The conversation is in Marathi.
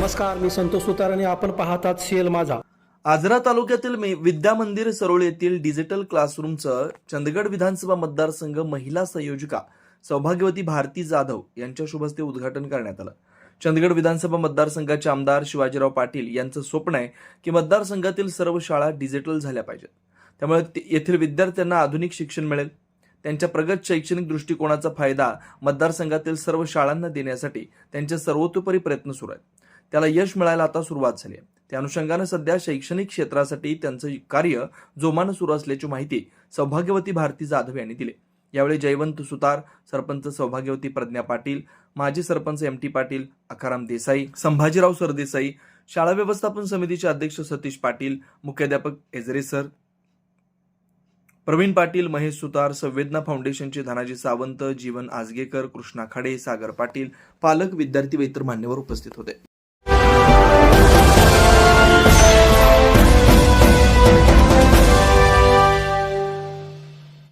नमस्कार, मी संतोष सुतार आणि आपण पाहतात सीएल माझा. आजरा तालुक्यातील विद्या मंदिर सरोळ येथील डिजिटल क्लासरूमचं चंदगड विधानसभा मतदारसंघ महिला संयोजिका सौभाग्यवती भारती जाधव यांच्या शुभ हस्ते उद्घाटन करण्यात आलं. चंदगड विधानसभा मतदारसंघाचे आमदार शिवाजीराव पाटील यांचं स्वप्न आहे की मतदारसंघातील सर्व शाळा डिजिटल झाल्या पाहिजेत. त्यामुळे येथील विद्यार्थ्यांना आधुनिक शिक्षण मिळेल. त्यांच्या प्रगत शैक्षणिक दृष्टिकोनाचा फायदा मतदारसंघातील सर्व शाळांना देण्यासाठी त्यांचे सर्वतोपरी प्रयत्न सुरू आहेत. त्याला यश मिळायला आता सुरुवात झाली आहे. त्या अनुषंगाने सध्या शैक्षणिक क्षेत्रासाठी त्यांचं कार्य जोमानं सुरू असल्याची माहिती सौभाग्यवती भारती जाधव यांनी दिली. यावेळी जयवंत सुतार, सरपंच सौभाग्यवती प्रज्ञा पाटील, माजी सरपंच एम.टी. पाटील, अकाराम देसाई, संभाजीराव सरदेसाई, शाळा व्यवस्थापन समितीचे अध्यक्ष सतीश पाटील, मुख्याध्यापक एजरे सर, प्रवीण पाटील, महेश सुतार, संवेदना फाउंडेशनचे धनाजी सावंत, जीवन आजगेकर, कृष्णा खाडे, सागर पाटील, पालक, विद्यार्थी व इतर मान्यवर उपस्थित होते.